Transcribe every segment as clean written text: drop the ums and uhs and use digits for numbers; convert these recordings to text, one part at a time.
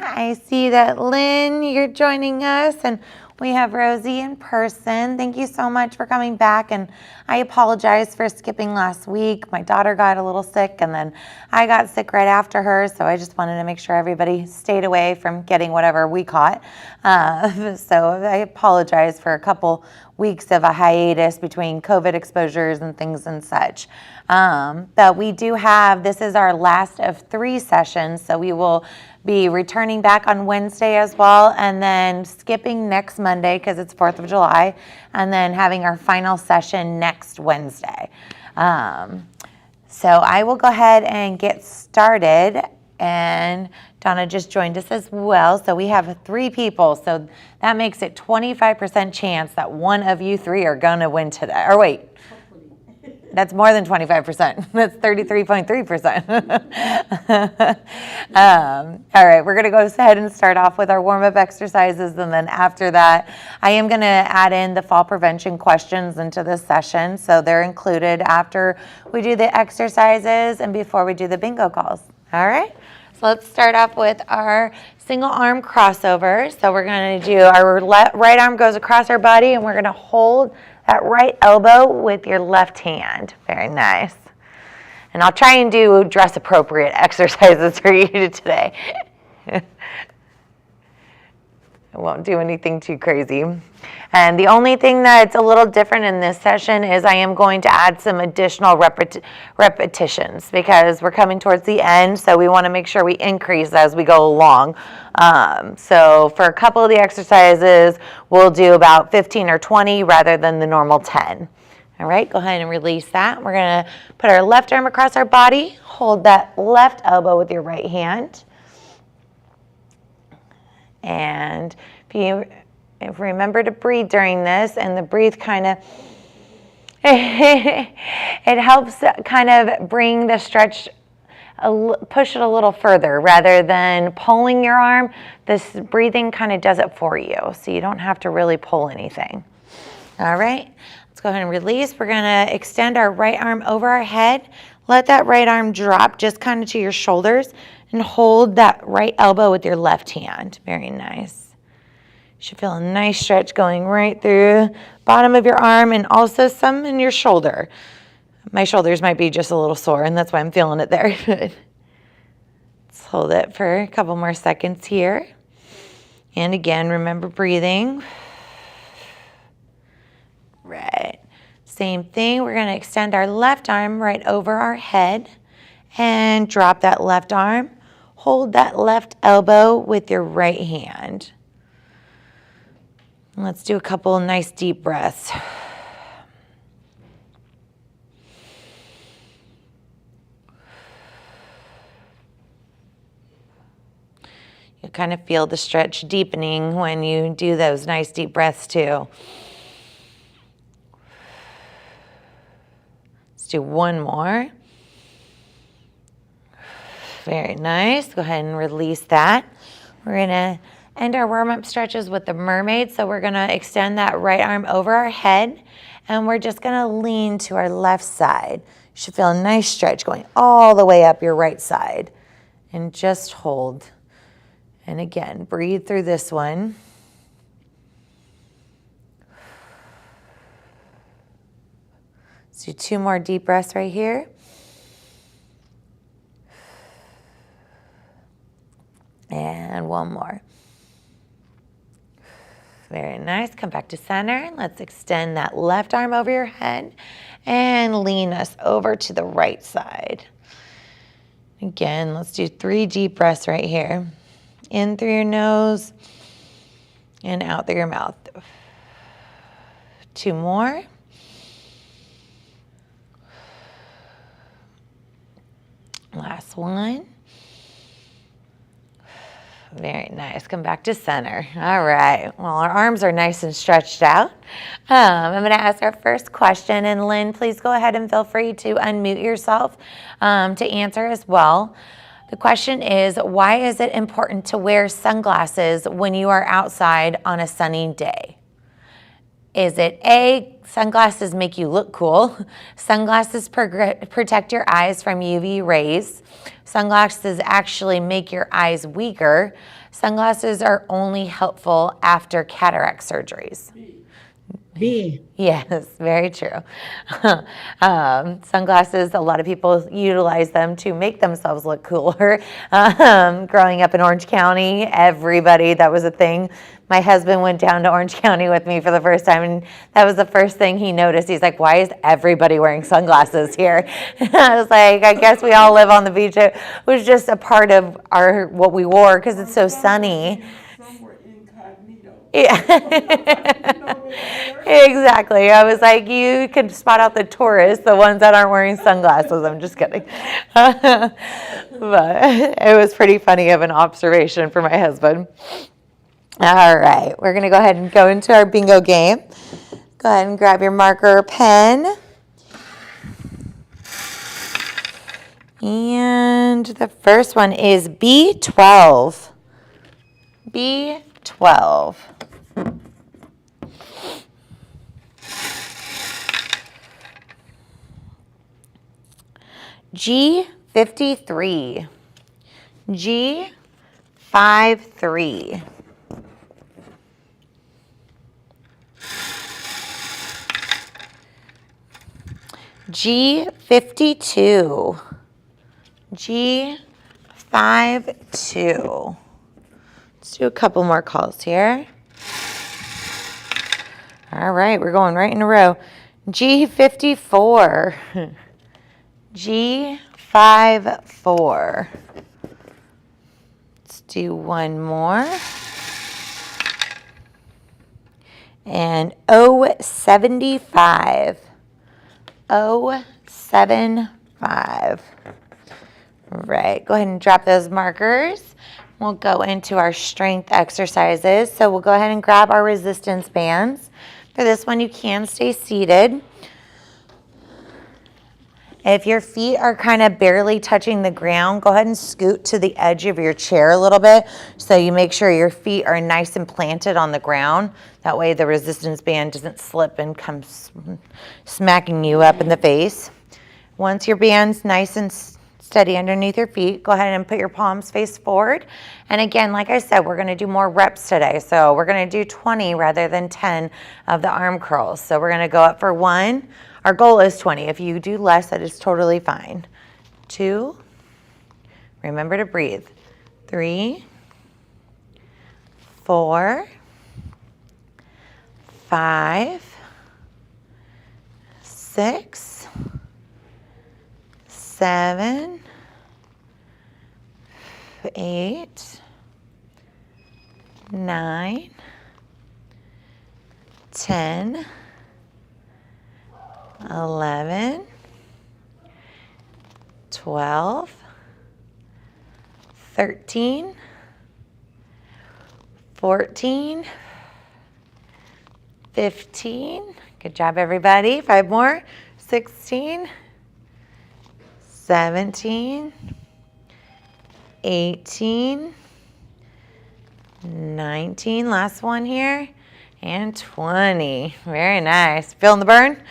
I see that Lynn, you're joining us, and we have Rosie in person. Thank you so much for coming back, and I apologize for skipping last week. My daughter got a little sick, and then I got sick right after her, so I just wanted to make sure everybody stayed away from getting whatever we caught. So I apologize for a couple weeks of a hiatus between COVID exposures and things and such. But we do have, this is our last of 3 sessions, so we will be returning back on Wednesday as well, and then skipping next Monday because it's 4th of July, and then having our final session next Wednesday. So I will go ahead and get started, and Donna just joined us as well. So we have 3 people, so that makes it 25% chance that one of you 3 are gonna win today. Or wait, that's more than 25%. That's 33.3%. All right, we're gonna go ahead and start off with our warm-up exercises, and then after that, I am gonna add in the fall prevention questions into this session, so they're included after we do the exercises and before we do the bingo calls. All right, so let's start off with our single arm crossover. So we're gonna do our right arm goes across our body, and we're gonna hold that right elbow with your left hand. Very nice. And I'll try and do dress appropriate exercises for you today. I won't do anything too crazy. And the only thing that's a little different in this session is I am going to add some additional repetitions because we're coming towards the end, so we want to make sure we increase as we go along. So for a couple of the exercises, we'll do about 15 or 20 rather than the normal 10. All right, go ahead and release that. We're going to put our left arm across our body, hold that left elbow with your right hand. And if you remember to breathe during this, and the breathe kind of, it helps kind of bring the stretch, push it a little further rather than pulling your arm. This breathing kind of does it for you, so you don't have to really pull anything. All right, let's go ahead and release. We're going to extend our right arm over our head. Let that right arm drop just kind of to your shoulders, and hold that right elbow with your left hand. Very nice. You should feel a nice stretch going right through bottom of your arm and also some in your shoulder. My shoulders might be just a little sore, and that's why I'm feeling it there. Let's hold it for a couple more seconds here. And again, remember breathing. Right. Same thing. We're going to extend our left arm right over our head and drop that left arm. Hold that left elbow with your right hand. Let's do a couple nice deep breaths. You kind of feel the stretch deepening when you do those nice deep breaths too. Let's do one more. Very nice. Go ahead and release that. We're going to end our warm-up stretches with the mermaid. So we're going to extend that right arm over our head, and we're just going to lean to our left side. You should feel a nice stretch going all the way up your right side. And just hold. And again, breathe through this one. Let's do 2 more deep breaths right here. And 1 more. Very nice. Come back to center. Let's extend that left arm over your head and lean us over to the right side. Again, let's do 3 deep breaths right here. In through your nose and out through your mouth. 2 more. Last one. Very nice. Come back to center. All right. Well, our arms are nice and stretched out. I'm going to ask our first question. And Lynn, please go ahead and feel free to unmute yourself to answer as well. The question is, why is it important to wear sunglasses when you are outside on a sunny day? Is it A, sunglasses make you look cool? Sunglasses protect your eyes from UV rays. Sunglasses actually make your eyes weaker. Sunglasses are only helpful after cataract surgeries. B. Yes, very true. Sunglasses, a lot of people utilize them to make themselves look cooler. Growing up in Orange County, everybody, that was a thing. My husband went down to Orange County with me for the first time, and that was the first thing he noticed. He's like, why is everybody wearing sunglasses here? I was like, I guess we all live on the beach. It was just a part of what we wore because it's so sunny. Yeah. Exactly. I was like, you can spot out the tourists, the ones that aren't wearing sunglasses. I'm just kidding. But it was pretty funny of an observation for my husband. All right. We're going to go ahead and go into our bingo game. Go ahead and grab your marker or pen. And the first one is B12. B12. G53. G53. G52. G52. Let's do a couple more calls here. All right, we're going right in a row. G54. G54. Let's do one more. And O75. O75. Right, go ahead and drop those markers. We'll go into our strength exercises. So we'll go ahead and grab our resistance bands. For this one, you can stay seated. If your feet are kind of barely touching the ground, go ahead and scoot to the edge of your chair a little bit so you make sure your feet are nice and planted on the ground. That way the resistance band doesn't slip and come smacking you up in the face. Once your band's nice and steady underneath your feet, go ahead and put your palms face forward. And again, like I said, we're going to do more reps today. So we're going to do 20 rather than 10 of the arm curls. So we're going to go up for 1. Our goal is 20. If you do less, that is totally fine. 2. Remember to breathe. 3. 4. 5. 6. 7. 8. 9. 10. 11, 12, 13, 14, 15. Good job, everybody. 5 more. 16, 17, 18, 19. Last one here. And 20. Very nice. Feeling the burn?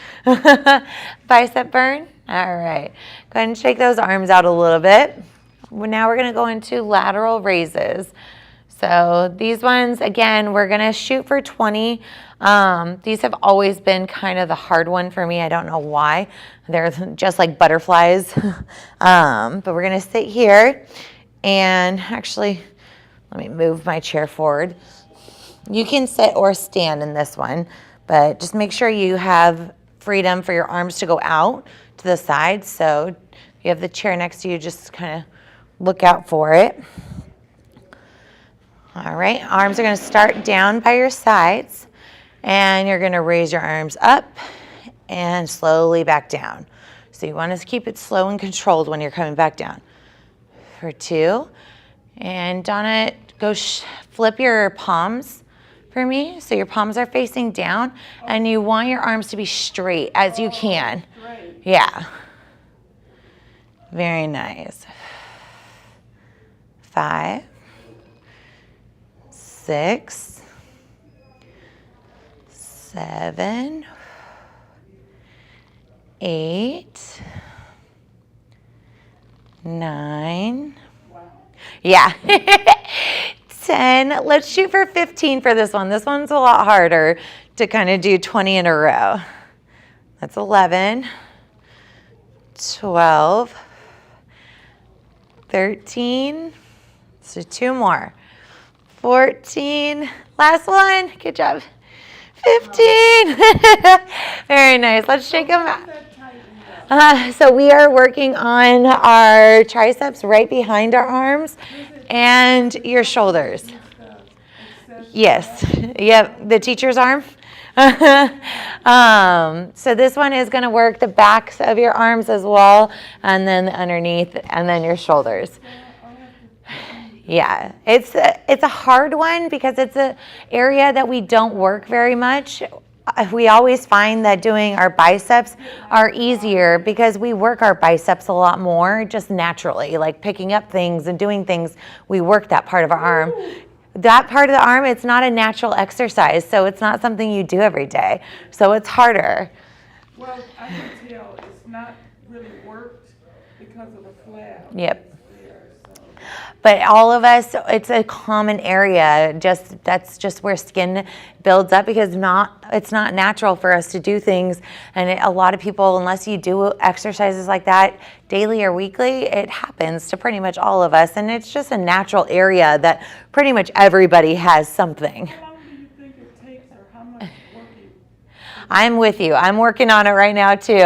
Bicep burn? All right. Go ahead and shake those arms out a little bit. Now we're going to go into lateral raises. So these ones, again, we're going to shoot for 20. These have always been kind of the hard one for me. I don't know why. They're just like butterflies. But we're going to sit here. And actually, let me move my chair forward. You can sit or stand in this one, but just make sure you have freedom for your arms to go out to the side. So if you have the chair next to you, just kind of look out for it. All right, arms are going to start down by your sides, and you're going to raise your arms up and slowly back down. So you want to keep it slow and controlled when you're coming back down. For 2. And Donna, go flip your palms for me. So your palms are facing down, and you want your arms to be straight as you can. Great. Yeah. Very nice. 5, 6, 7, 8, 9. Wow. Yeah. 10. Let's shoot for 15 for this one. This one's a lot harder to kind of do 20 in a row. That's 11, 12, 13, so 2 more, 14, last one, good job, 15. Very nice. Let's shake them out. So we are working on our triceps right behind our arms and your shoulders. Yes. Yep. The teacher's arm. So this one is going to work the backs of your arms as well, and then underneath, and then your shoulders. Yeah, it's a hard one because it's an area that we don't work very much. We always find that doing our biceps are easier because we work our biceps a lot more just naturally, like picking up things and doing things. We work that part of our arm. That part of the arm, it's not a natural exercise, so it's not something you do every day. So it's harder. Well, I can tell it's not really worked because of the flab. Yep. But all of us, it's a common area. That's just where skin builds up because it's not natural for us to do things. And a lot of people, unless you do exercises like that daily or weekly, it happens to pretty much all of us. And it's just a natural area that pretty much everybody has something. How long do you think it takes or how much work you? I'm with you. I'm working on it right now too.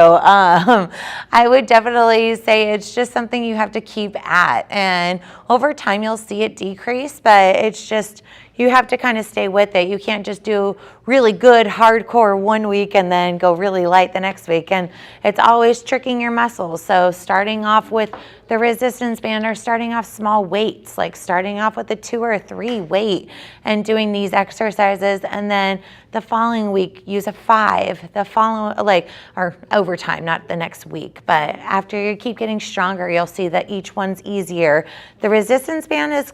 I would definitely say it's just something you have to keep at, and over time you'll see it decrease, but it's just you have to kind of stay with it. You can't just do really good hardcore one week and then go really light the next week, and it's always tricking your muscles. So starting off with the resistance band or starting off small weights, like starting off with a 2 or 3 weight and doing these exercises, and then the following week use a 5, the following or over time, not the next week, but after you keep getting stronger, you'll see that each one's easier. The resistance band is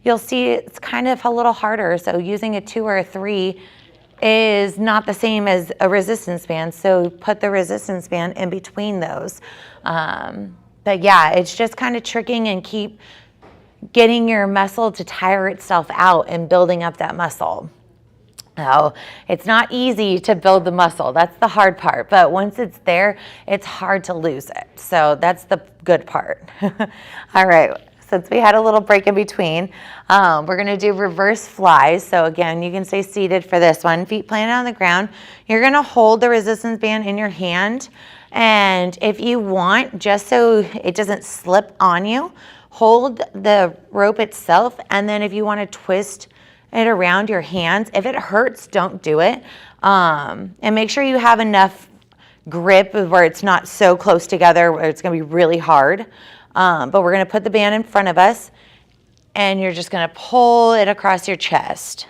you'll see it's kind of a little harder, so using a 2 or a 3 is not the same as a resistance band, so put the resistance band in between those. But yeah, it's just kind of tricking and keep getting your muscle to tire itself out and building up that muscle. Now, it's not easy to build the muscle. That's the hard part. But once it's there, it's hard to lose it. So that's the good part. All right. Since we had a little break in between, we're going to do reverse flies. So again, you can stay seated for this one. Feet planted on the ground. You're going to hold the resistance band in your hand. And if you want, just so it doesn't slip on you, hold the rope itself. And then if you want to twist it around your hands, if it hurts, don't do it. And make sure you have enough grip where it's not so close together where it's going to be really hard. But we're going to put the band in front of us, and you're just going to pull it across your chest.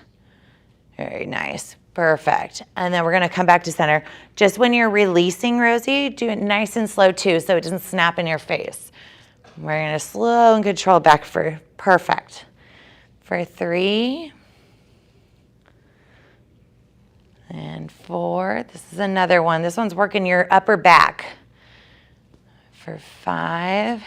Very nice. Perfect. And then we're going to come back to center. Just when you're releasing, Rosie, do it nice and slow too so it doesn't snap in your face. We're going to slow and control back for perfect. For 3 and 4. This is another one. This one's working your upper back. For 5.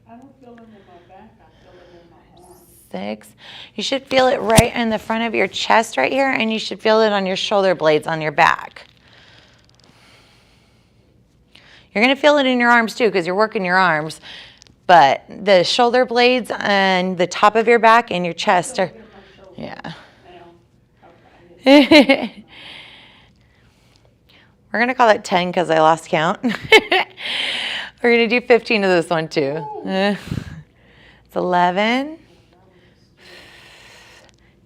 I don't feel it in my back, I feel it in my arm. 6. You should feel it right in the front of your chest right here, and you should feel it on your shoulder blades on your back. You're going to feel it in your arms too because you're working your arms, but the shoulder blades and the top of your back and your chest are, yeah. We're going to call it 10 because I lost count. We're going to do 15 of this one too. It's 11,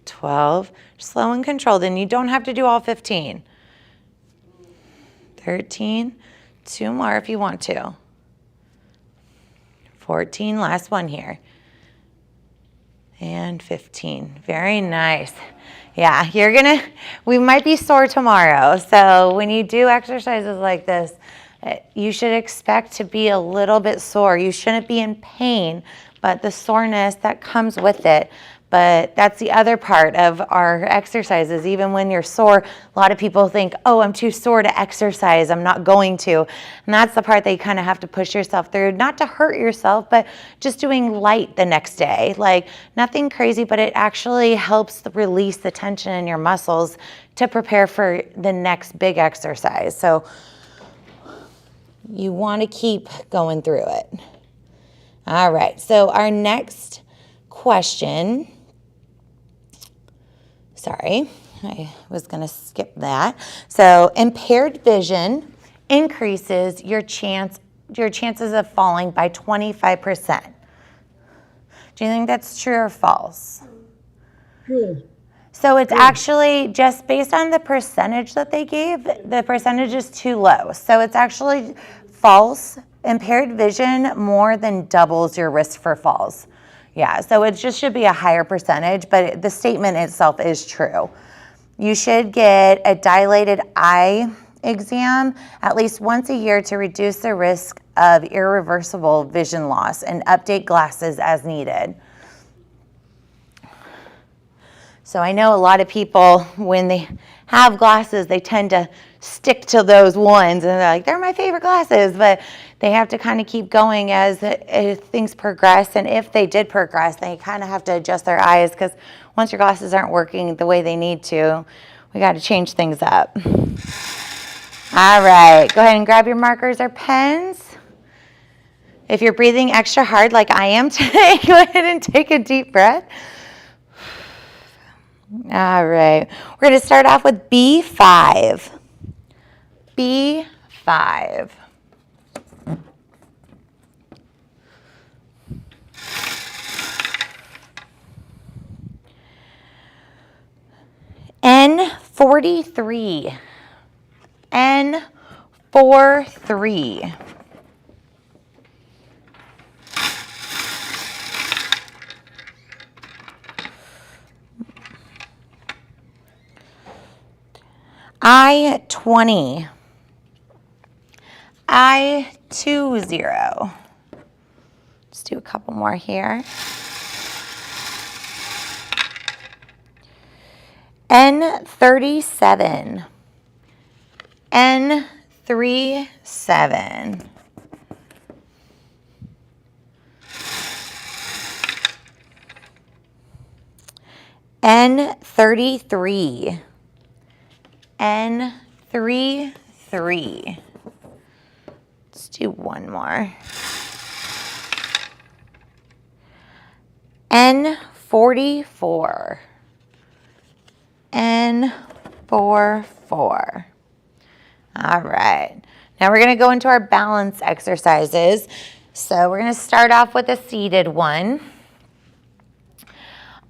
12, slow and controlled, and you don't have to do all 15. 13, 2 more if you want to. 14, last one here. And 15, very nice. Yeah, we might be sore tomorrow. So when you do exercises like this, you should expect to be a little bit sore. You shouldn't be in pain, but the soreness that comes with it. But that's the other part of our exercises. Even when you're sore, a lot of people think, oh, I'm too sore to exercise, I'm not going to. And that's the part that you kind of have to push yourself through, not to hurt yourself, but just doing light the next day. Like nothing crazy, but it actually helps release the tension in your muscles to prepare for the next big exercise. So you want to keep going through it. All right, so our next question, sorry, I was going to skip that. So impaired vision increases your chances of falling by 25%. Do you think that's true or false? True. So it's actually just based on the percentage that they gave, the percentage is too low. So it's actually false. Impaired vision more than doubles your risk for falls. Yeah, so it just should be a higher percentage, but the statement itself is true. You should get a dilated eye exam at least once a year to reduce the risk of irreversible vision loss and update glasses as needed. So I know a lot of people, when they have glasses, they tend to stick to those ones, and they're like, they're my favorite glasses, but they have to kind of keep going as things progress, and if they did progress, they kind of have to adjust their eyes, because once your glasses aren't working the way they need to, we got to change things up. All right, go ahead and grab your markers or pens. If you're breathing extra hard like I am today, go ahead and take a deep breath. All right, we're going to start off with B5. B5. N43. N43. I-20. I-20. Let's do a couple more here. N37. N37. N33. N33. Let's do one more. N44. N44. All right. Now we're going to go into our balance exercises. So we're going to start off with a seated one.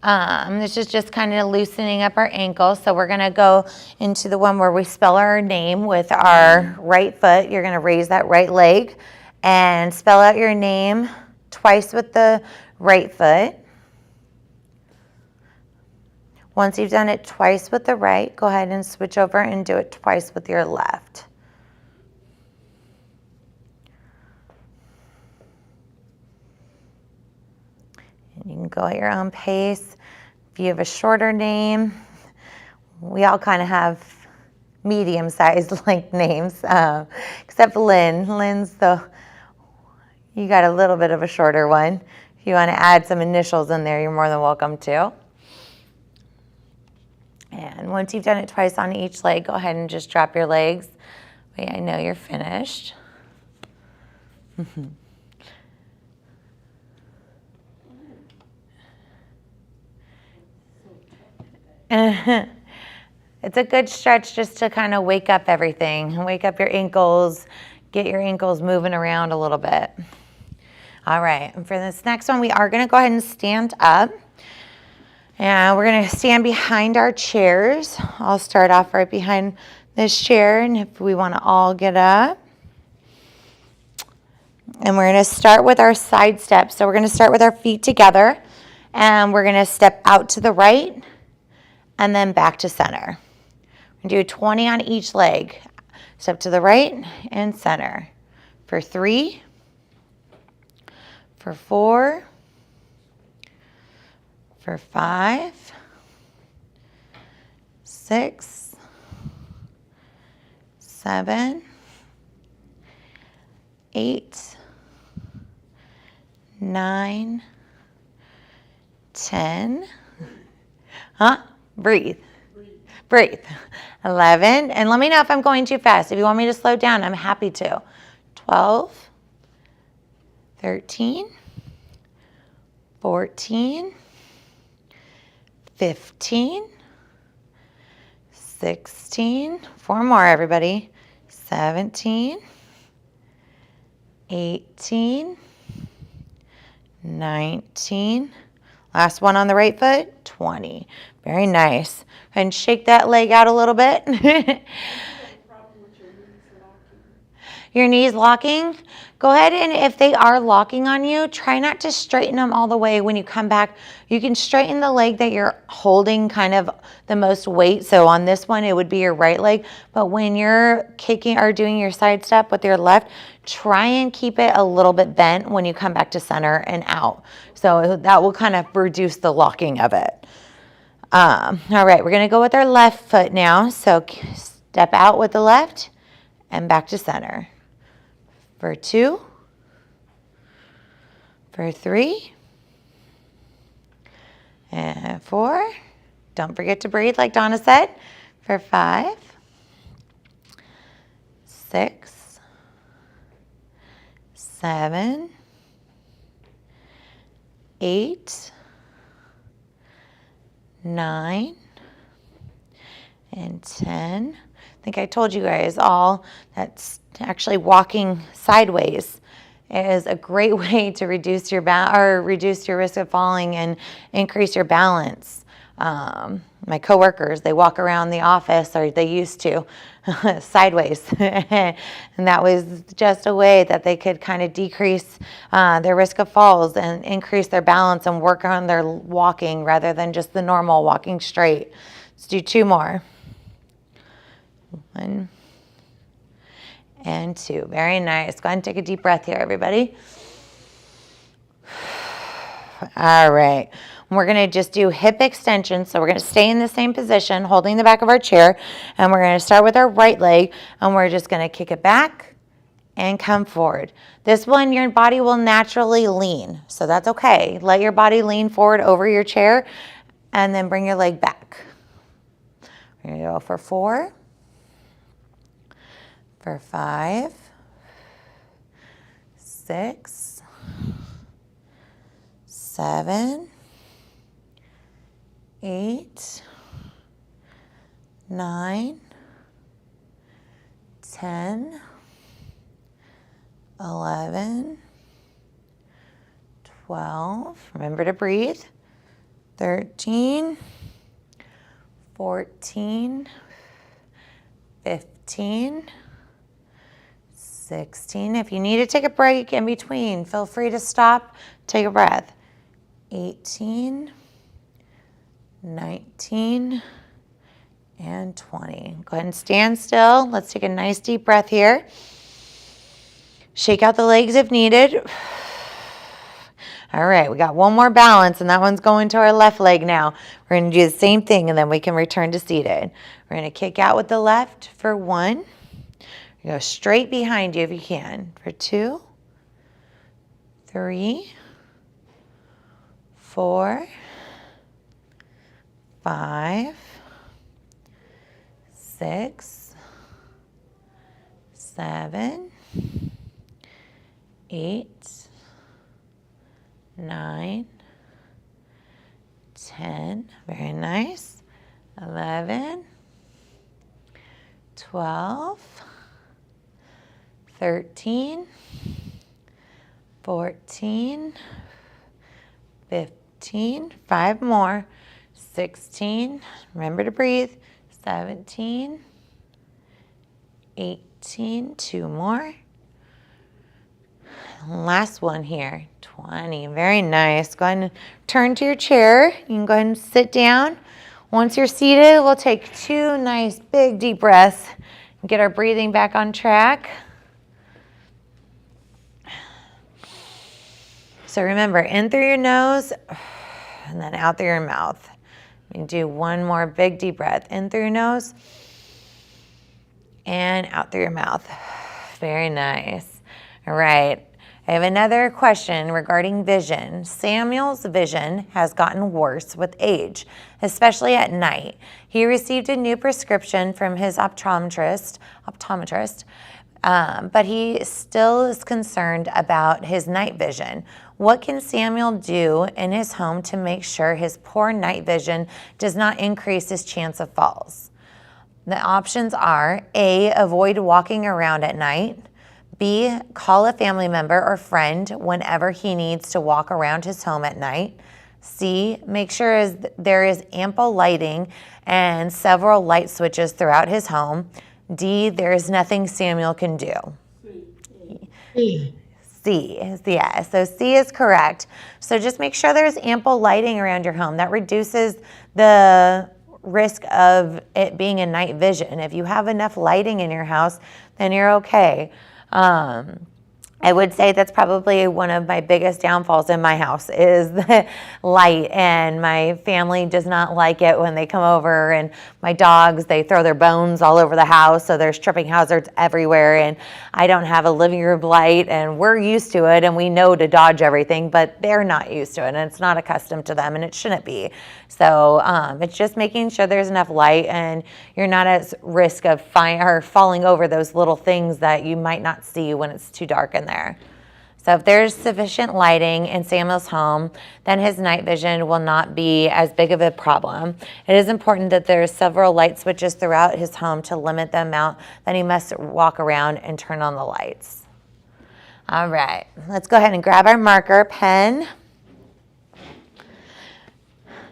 This is just kind of loosening up our ankles. So we're going to go into the one where we spell our name with our right foot. You're going to raise that right leg and spell out your name twice with the right foot. Once you've done it twice with the right, go ahead and switch over and do it twice with your left. And you can go at your own pace. If you have a shorter name, we all kind of have medium-sized like names, except Lynn. You got a little bit of a shorter one. If you want to add some initials in there, you're more than welcome to. And once you've done it twice on each leg, go ahead and just drop your legs. Wait, I know you're finished. It's a good stretch just to kind of wake up everything, wake up your ankles, get your ankles moving around a little bit. All right, and for this next one, we are going to go ahead and stand up. And we're going to stand behind our chairs. I'll start off right behind this chair, and if we want to all get up. And we're going to start with our side steps. So we're going to start with our feet together, and we're going to step out to the right and then back to center. We're going to do 20 on each leg. Step to the right and center. For 3, for 4, for 5, 6, 7, 8, 9, 10. Breathe. Breathe. 11. And let me know if I'm going too fast. If you want me to slow down, I'm happy to. 12, 13, 14, 15, 16. 4 more, everybody. 17, 18, 19. Last one on the right foot, 20. Very nice. And shake that leg out a little bit. Your knees locking? Go ahead and if they are locking on you, try not to straighten them all the way when you come back. You can straighten the leg that you're holding kind of the most weight. So on this one, it would be your right leg. But when you're kicking or doing your side step with your left, try and keep it a little bit bent when you come back to center and out. So that will kind of reduce the locking of it. All right, we're going to go with our left foot now. So step out with the left and back to center. For 2, for 3, and 4. Don't forget to breathe like Donna said. For 5, 6, 7, 8, 9, and 10. I think I told you guys all that's actually walking sideways is a great way to reduce your reduce your risk of falling and increase your balance. My coworkers, they walk around the office, or they used to, sideways. And that was just a way that they could kind of decrease their risk of falls and increase their balance and work on their walking rather than just the normal walking straight. Let's do 2 more. 1 and 2. Very nice. Go ahead and take a deep breath here, everybody. All right. We're going to just do hip extension. So we're going to stay in the same position, holding the back of our chair. And we're going to start with our right leg. And we're just going to kick it back and come forward. This one, your body will naturally lean. So that's okay. Let your body lean forward over your chair. And then bring your leg back. We're going to go for 4. For 5, 6, 7, 8, 9, 10, 11, 12. Remember to breathe. 13, 14, 15, 16. If you need to take a break in between, feel free to stop, take a breath. 18, 19, and 20. Go ahead and stand still. Let's take a nice deep breath here. Shake out the legs if needed. All right, we got 1 more balance, and that one's going to our left leg now. We're going to do the same thing, and then we can return to seated. We're going to kick out with the left for 1. Go straight behind you if you can. For 2, 3, 4, 5, 6, 7, 8, 9, 10. Very nice. 11, 12, 13, 14, 15, 5 more, 16, remember to breathe, 17, 18, 2 more, last one here, 20, very nice. Go ahead and turn to your chair. You can go ahead and sit down. Once you're seated, we'll take 2 nice big deep breaths and get our breathing back on track. So remember, in through your nose and then out through your mouth. You do one more big deep breath. In through your nose and out through your mouth. Very nice. All right. I have another question regarding vision. Samuel's vision has gotten worse with age, especially at night. He received a new prescription from his optometrist, but he still is concerned about his night vision. What can Samuel do in his home to make sure his poor night vision does not increase his chance of falls? The options are A, avoid walking around at night. B, call a family member or friend whenever he needs to walk around his home at night. C, make sure there is ample lighting and several light switches throughout his home. D, there is nothing Samuel can do. C. Yeah, so C is correct. So just make sure there's ample lighting around your home. That reduces the risk of it being a night vision. If you have enough lighting in your house, then you're okay. I would say that's probably one of my biggest downfalls in my house is the light, and my family does not like it when they come over, and my dogs, they throw their bones all over the house, so there's tripping hazards everywhere, and I don't have a living room light, and we're used to it, and we know to dodge everything, but they're not used to it, and it's not accustomed to them, and it shouldn't be. So it's just making sure there's enough light, and you're not at risk of falling over those little things that you might not see when it's too dark in there. So if there's sufficient lighting in Samuel's home, then his night vision will not be as big of a problem. It is important that there's several light switches throughout his home to limit the amount that he must walk around and turn on the lights. All right, let's go ahead and grab our marker, pen.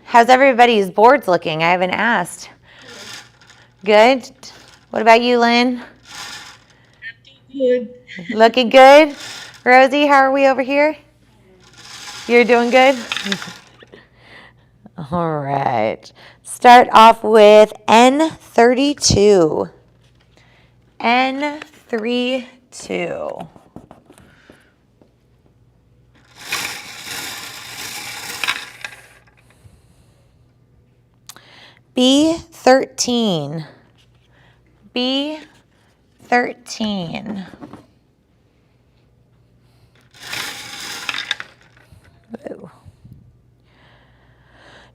How's everybody's boards looking? I haven't asked. Good? What about you, Lynn? Good. Looking good? Rosie, how are we over here? You're doing good? All right. Start off with N32. N32. B13. B13. Whoa.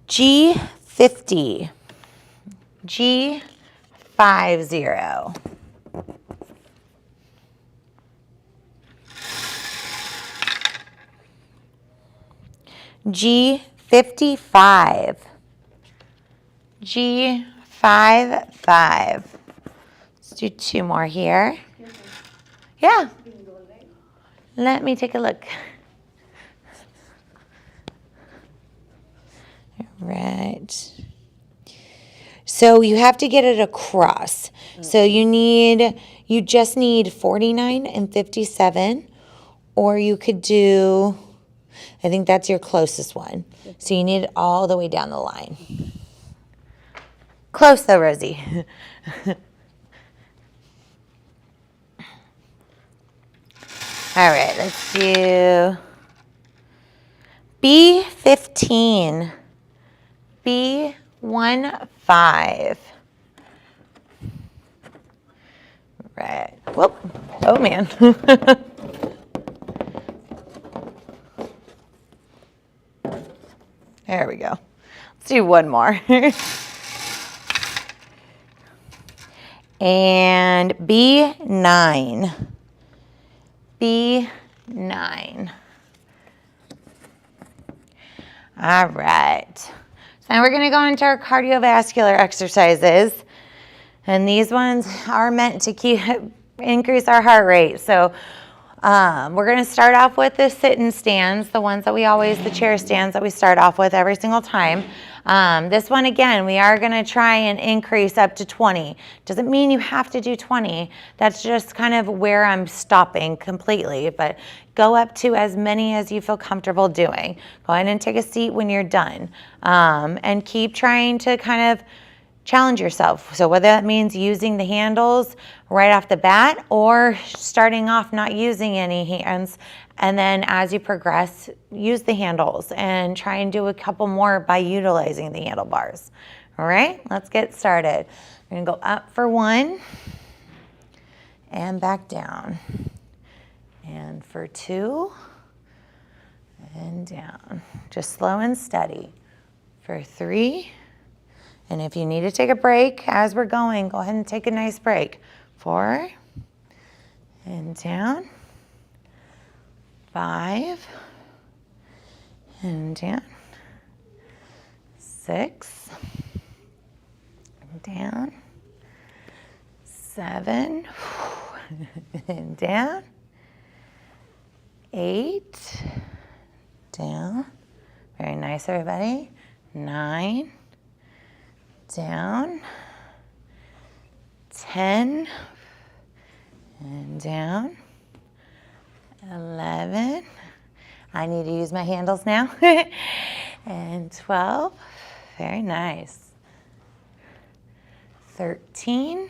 G50. G50. G55. G55. Let's do two more here. Yeah. Let me take a look. Right. So you have to get it across. So you just need 49 and 57, or you could do, I think that's your closest one. So you need it all the way down the line. Close though, Rosie. All right, let's do B15. B15. Right. Whoop. Oh, man. There we go. Let's do one more. And B9. B9. All right. So now we're going to go into our cardiovascular exercises. And these ones are meant to increase our heart rate. So we're going to start off with the sit-in stands, the chair stands that we start off with every single time. This one, again, we are going to try and increase up to 20. Doesn't mean you have to do 20. That's just kind of where I'm stopping completely. But go up to as many as you feel comfortable doing. Go ahead and take a seat when you're done. And keep trying to kind of challenge yourself. So whether that means using the handles right off the bat or starting off not using any hands, and then as you progress, use the handles and try and do a couple more by utilizing the handlebars. All right, let's get started. We're gonna go up for 1 and back down. And for 2 and down. Just slow and steady. For 3, and if you need to take a break as we're going, go ahead and take a nice break. 4 and down. 5 and down. 6 and down. 7 and down. 8 down. Very nice, everybody. 9 down. 10 and down. 11. I need to use my handles now. And 12. Very nice. 13.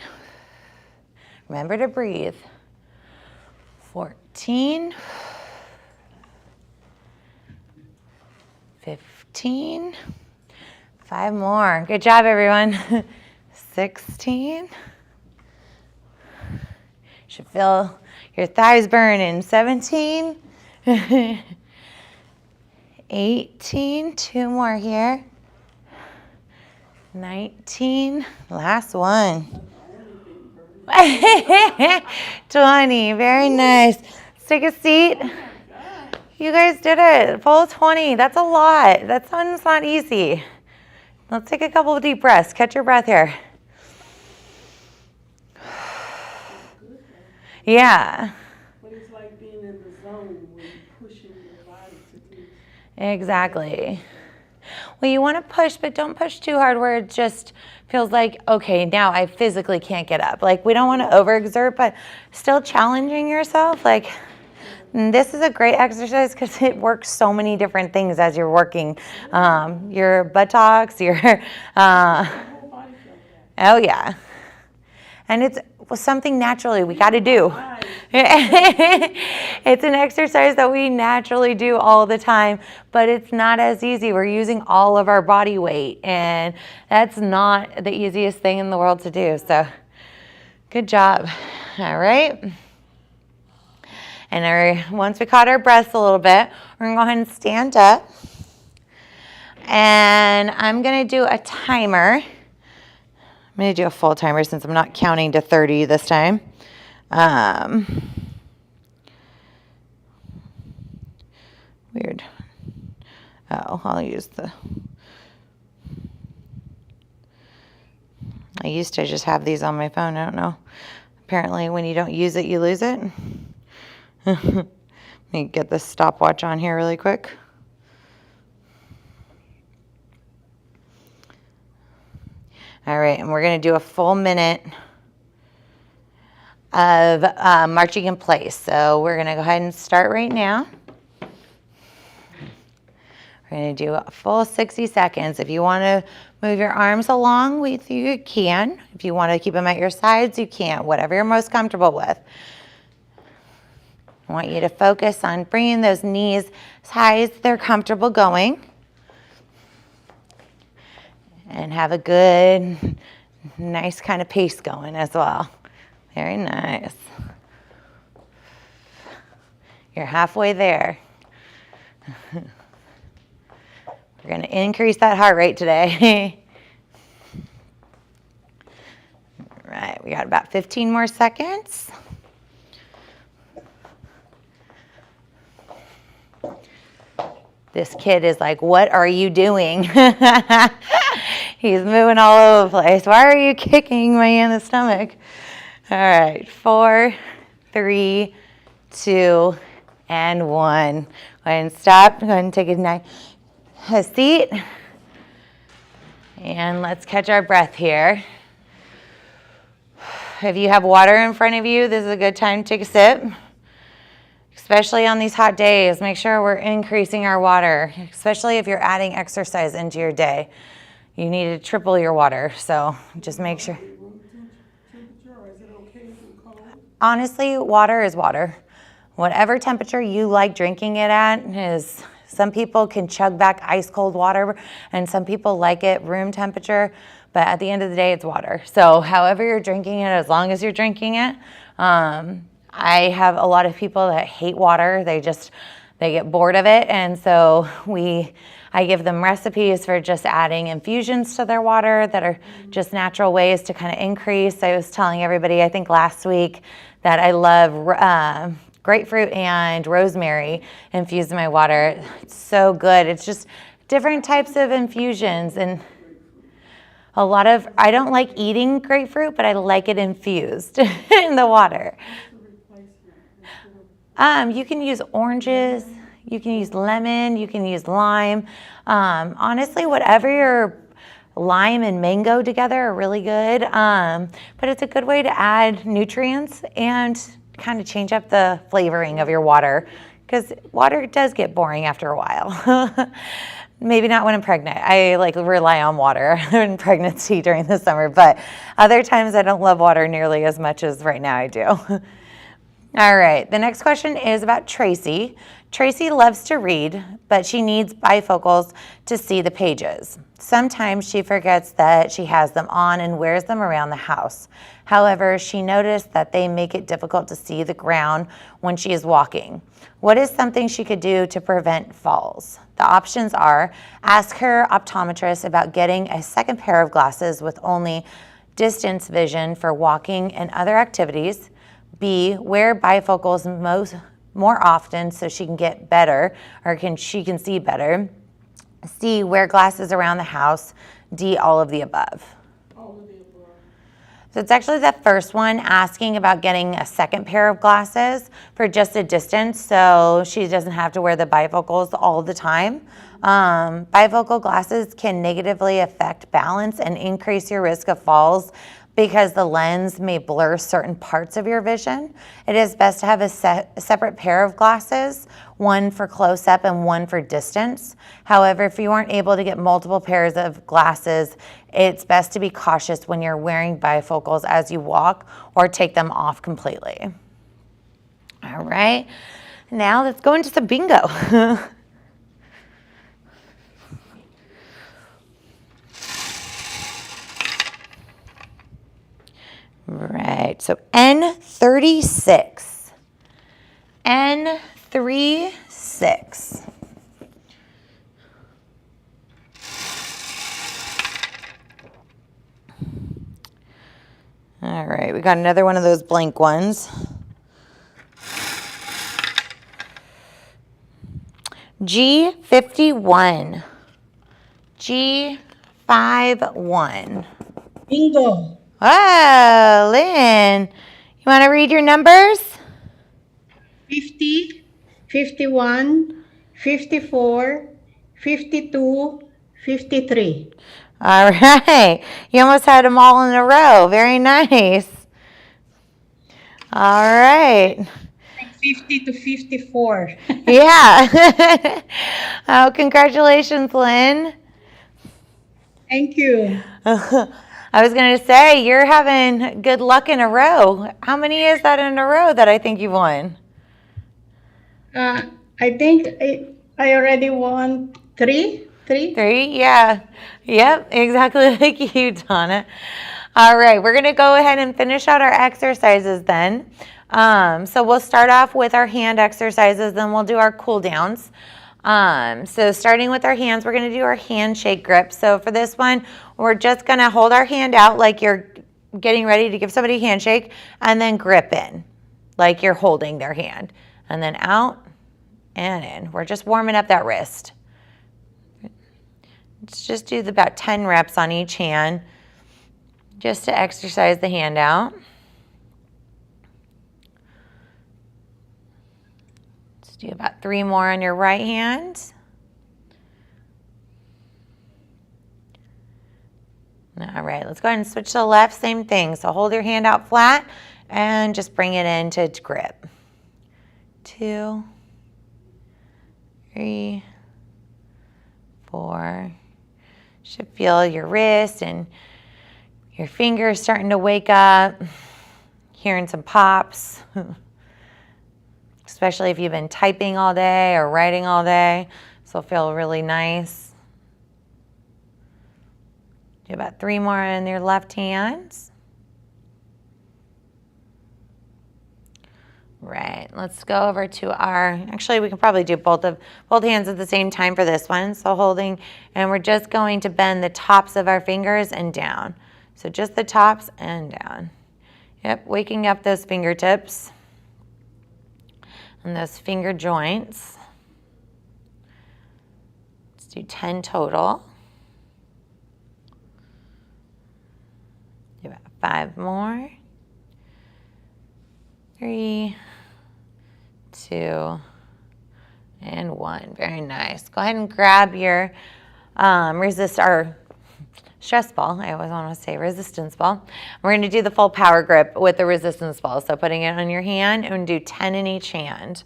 Remember to breathe. 14. 15. 5 more. Good job, everyone. 16. Should feel your thighs burning. 17. 18. 2 more here. 19. Last one. 20. Very nice. Let's take a seat. You guys did it. Full 20. That's a lot. That's not easy. Let's take a couple of deep breaths. Catch your breath here. Yeah. But it's like being in the zone when you're pushing your body to do. Exactly. Well, you want to push, but don't push too hard where it just feels like, okay, now I physically can't get up. Like, we don't want to overexert, but still challenging yourself. Like, this is a great exercise because it works so many different things as you're working. Your buttocks, your, oh yeah. And it's something naturally we got to do. It's an exercise that we naturally do all the time, but it's not as easy. We're using all of our body weight, and that's not the easiest thing in the world to do. So good job. All right. And once we caught our breaths a little bit, we're going to go ahead and stand up. And I'm going to do a timer. I'm going to do a full timer since I'm not counting to 30 this time. Weird. Oh, I'll use I used to just have these on my phone. I don't know. Apparently when you don't use it, you lose it. Let me get this stopwatch on here really quick. All right, and we're going to do a full minute of marching in place. So we're going to go ahead and start right now. We're going to do a full 60 seconds. If you want to move your arms along with you, you can. If you want to keep them at your sides, you can. Whatever you're most comfortable with. I want you to focus on bringing those knees as high as they're comfortable going. And have a good, nice kind of pace going as well. Very nice. You're halfway there. We're going to increase that heart rate today. All right, we got about 15 more seconds. This kid is like, what are you doing? He's moving all over the place. Why are you kicking me in the stomach? All right, 4, 3, 2, and 1. Go ahead and stop. Go ahead and take a seat. And let's catch our breath here. If you have water in front of you, this is a good time to take a sip. Especially on these hot days, make sure we're increasing our water, especially if you're adding exercise into your day. you need to triple your water. So just make sure. Room temperature, or is it okay if it's cold? Honestly, water is water. Whatever temperature you like drinking it at is, some people can chug back ice cold water and some people like it room temperature, but at the end of the day, it's water. So however you're drinking it, as long as you're drinking it. I have a lot of people that hate water. They get bored of it. And so I give them recipes for just adding infusions to their water that are just natural ways to kind of increase. I was telling everybody, I think last week, that I love grapefruit and rosemary infused in my water. It's so good. It's just different types of infusions. And I don't like eating grapefruit, but I like it infused in the water. You can use oranges, you can use lemon, you can use lime. Honestly, whatever your lime and mango together are really good. But it's a good way to add nutrients and kind of change up the flavoring of your water, because water does get boring after a while. Maybe not when I'm pregnant. I rely on water in pregnancy during the summer, but other times I don't love water nearly as much as right now I do. All right, the next question is about Tracy. Tracy loves to read, but she needs bifocals to see the pages. Sometimes she forgets that she has them on and wears them around the house. However, she noticed that they make it difficult to see the ground when she is walking. What is something she could do to prevent falls? The options are: ask her optometrist about getting a second pair of glasses with only distance vision for walking and other activities. B, wear bifocals more often so she can get better, or she can see better. C, wear glasses around the house. D, all of the above. All of the above. So it's actually the first one, asking about getting a second pair of glasses for just a distance so she doesn't have to wear the bifocals all the time. Bifocal glasses can negatively affect balance and increase your risk of falls because the lens may blur certain parts of your vision. It is best to have a separate pair of glasses, one for close-up and one for distance. However, if you aren't able to get multiple pairs of glasses, it's best to be cautious when you're wearing bifocals as you walk, or take them off completely. All right, now let's go into some bingo. Right, so N36. N36. All right, we got another one of those blank ones. G51. G51. Bingo. Oh, Lynn, you want to read your numbers? 50, 51, 54, 52, 53. All right, you almost had them all in a row. Very nice. All right. From 50 to 54. Yeah. Oh, congratulations, Lynn. Thank you. I was going to say, you're having good luck in a row. How many is that in a row that I think you won? I think I already won three. 3, yeah. Yep, exactly like you, Donna. All right, we're going to go ahead and finish out our exercises then. So we'll start off with our hand exercises, then we'll do our cool downs. So starting with our hands, we're going to do our handshake grip. So for this one, we're just going to hold our hand out like you're getting ready to give somebody a handshake, and then grip in like you're holding their hand, and then out and in. We're just warming up that wrist. Let's just do about 10 reps on each hand just to exercise the hand out. Let's do about 3 more on your right hand. All right, let's go ahead and switch to the left, same thing. So hold your hand out flat and just bring it in to grip. 2, 3, 4. Should feel your wrist and your fingers starting to wake up, hearing some pops, especially if you've been typing all day or writing all day. So it'll feel really nice. Do about 3 more in your left hand. Right, let's go over to actually we can probably do both hands at the same time for this one. So holding, and we're just going to bend the tops of our fingers and down. So just the tops and down. Yep, waking up those fingertips and those finger joints. Let's do 10 total. Do about 5 more. 3, 2, and 1. Very nice. Go ahead and grab your stress ball. I always want to say resistance ball. We're going to do the full power grip with the resistance ball. So putting it on your hand and do 10 in each hand.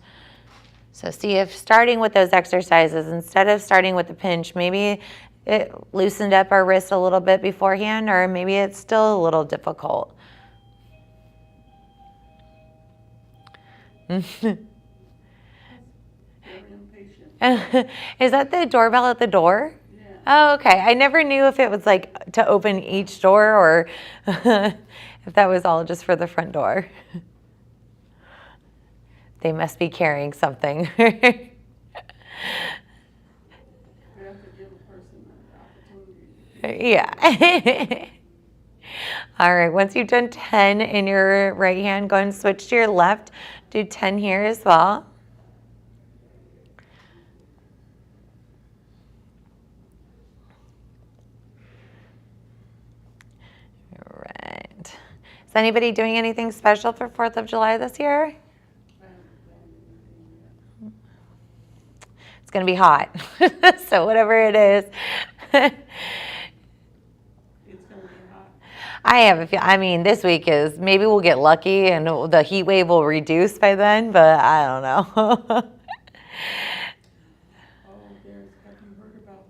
So see if starting with those exercises, instead of starting with the pinch, maybe it loosened up our wrist a little bit beforehand, or maybe it's still a little difficult. Is that the doorbell at the door? Yeah. Oh, okay. I never knew if it was like to open each door or if that was all just for the front door. They must be carrying something. We have to give a person an opportunity. Yeah. All right. Once you've done 10 in your right hand, go and switch to your left. Do 10 here as well. Right. Is anybody doing anything special for 4th of July this year? It's going to be hot. So whatever it is. It's going to be hot. I have a feel. I mean, this week is, maybe we'll get lucky and the heat wave will reduce by then, but I don't know. Oh, have you heard about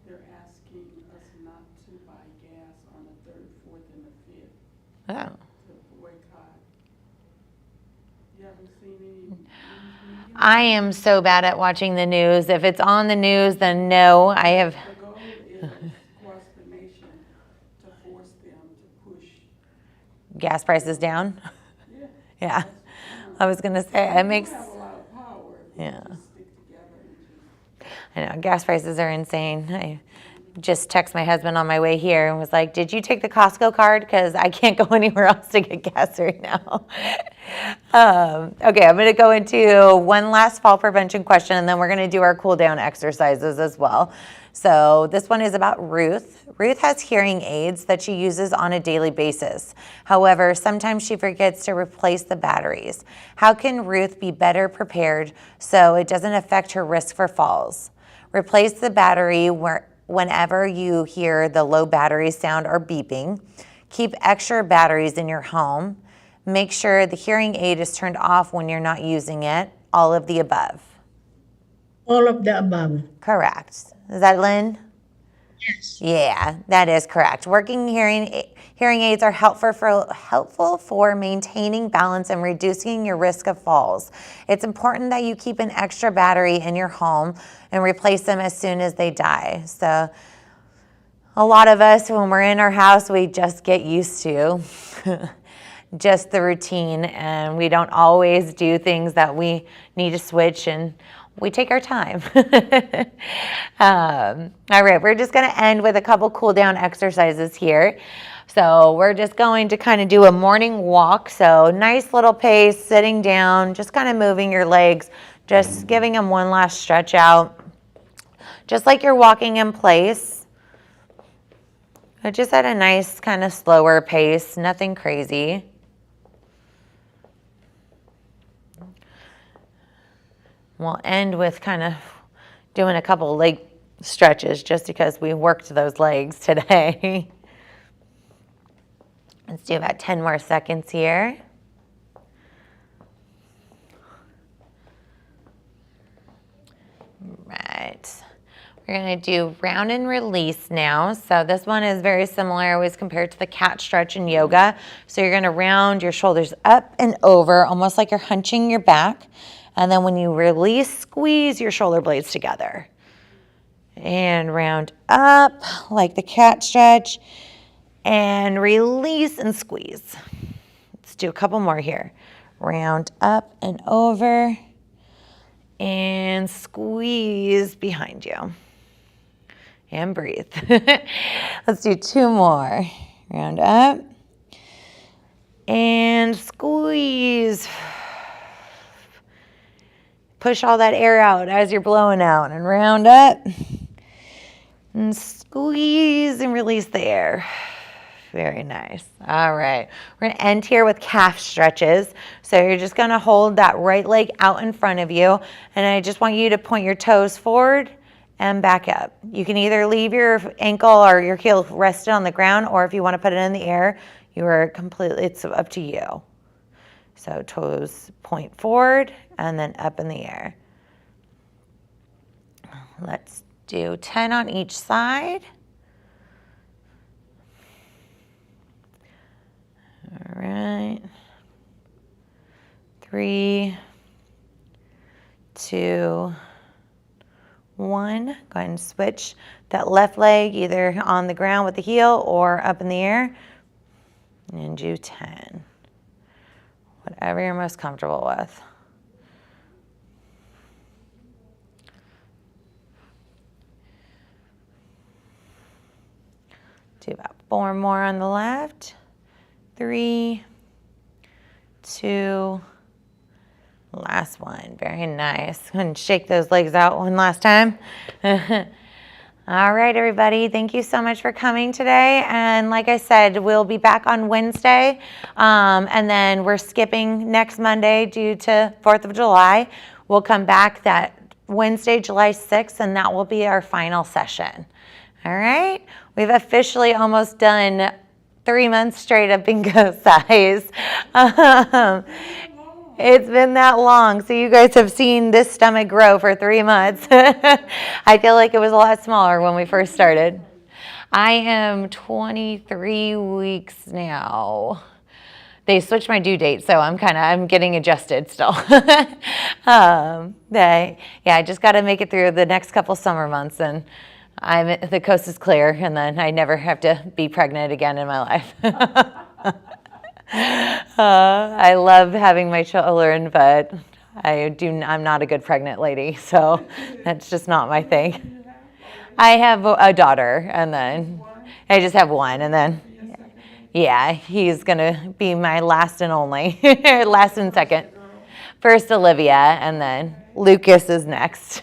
they're asking us not to buy gas on the 3rd, 4th, and the 5th Oh. to boycott? You haven't seen any news media? I am so bad at watching the news. If it's on the news, then no, I have. The goal is across the nation to force them to push. Gas prices down. Yeah. Yeah. I was going to say, it makes. We have a lot of power if we Yeah. just stick together and just. I know, gas prices are insane. I just texted my husband on my way here and was like, did you take the Costco card? Because I can't go anywhere else to get gas right now. Okay, I'm going to go into one last fall prevention question, and then we're going to do our cool down exercises as well. So this one is about Ruth. Ruth has hearing aids that she uses on a daily basis. However, sometimes she forgets to replace the batteries. How can Ruth be better prepared so it doesn't affect her risk for falls? Replace the battery whenever you hear the low battery sound or beeping. Keep extra batteries in your home. Make sure the hearing aid is turned off when you're not using it. All of the above. All of the above. Correct. Is that Lynn? Yes. Yeah, that is correct. Working hearing aids are helpful for maintaining balance and reducing your risk of falls. It's important that you keep an extra battery in your home and replace them as soon as they die. So a lot of us, when we're in our house, we just get used to just the routine, and we don't always do things that we need to switch, and we take our time. All right, we're just going to end with a couple cool down exercises here. So we're just going to kind of do a morning walk. So nice little pace, sitting down, just kind of moving your legs, just giving them one last stretch out. Just like you're walking in place, but just at a nice kind of slower pace, nothing crazy. We'll end with kind of doing a couple leg stretches just because we worked those legs today. Let's do about 10 more seconds here. Right. We're We're gonna do round and release now. So this one is very similar, always compared to the cat stretch in yoga. So you're gonna round your shoulders up and over, almost like you're hunching your back. And then when you release, squeeze your shoulder blades together. And round up like the cat stretch. And release and squeeze. Let's do a couple more here. Round up and over. And squeeze behind you. And breathe. Let's do 2 more. Round up. And squeeze. Push all that air out as you're blowing out. And round up. And squeeze and release the air. Very nice. All right. We're going to end here with calf stretches. So you're just going to hold that right leg out in front of you. And I just want you to point your toes forward and back up. You can either leave your ankle or your heel rested on the ground, or if you want to put it in the air, you are completely, it's up to you. So toes point forward and then up in the air. Let's do 10 on each side. All right. 3, 2, 1. Go ahead and switch that left leg either on the ground with the heel or up in the air. And do 10. Whatever you're most comfortable with. Do about 4 more on the left. 3, 2, last one. Very nice. And shake those legs out one last time. All right, everybody. Thank you so much for coming today. And like I said, we'll be back on Wednesday. And then we're skipping next Monday due to 4th of July. We'll come back that Wednesday, July 6th, and that will be our final session. All right. We've officially almost done 3 months straight of Bingocize. It's been that long. So you guys have seen this stomach grow for 3 months. I feel like it was a lot smaller when we first started. I am 23 weeks now. They switched my due date, so I'm getting adjusted still. I just got to make it through the next couple summer months, and the coast is clear, and then I never have to be pregnant again in my life. I love having my children, but I'm not a good pregnant lady, so that's just not my thing. I have a daughter, and then I just have one, and then yeah, he's gonna be my last and only, last and second. First Olivia, and then Lucas is next.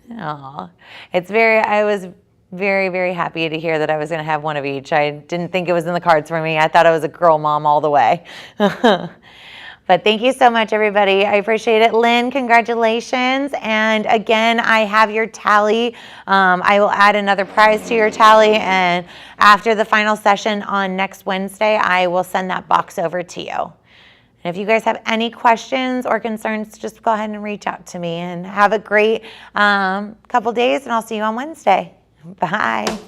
Aw, I was very, very happy to hear that I was going to have one of each. I didn't think it was in the cards for me. I thought I was a girl mom all the way. But thank you so much, everybody. I appreciate it. Lynn, congratulations. And again, I have your tally. I will add another prize to your tally. And after the final session on next Wednesday, I will send that box over to you. And if you guys have any questions or concerns, just go ahead and reach out to me. And have a great couple days, and I'll see you on Wednesday. Bye.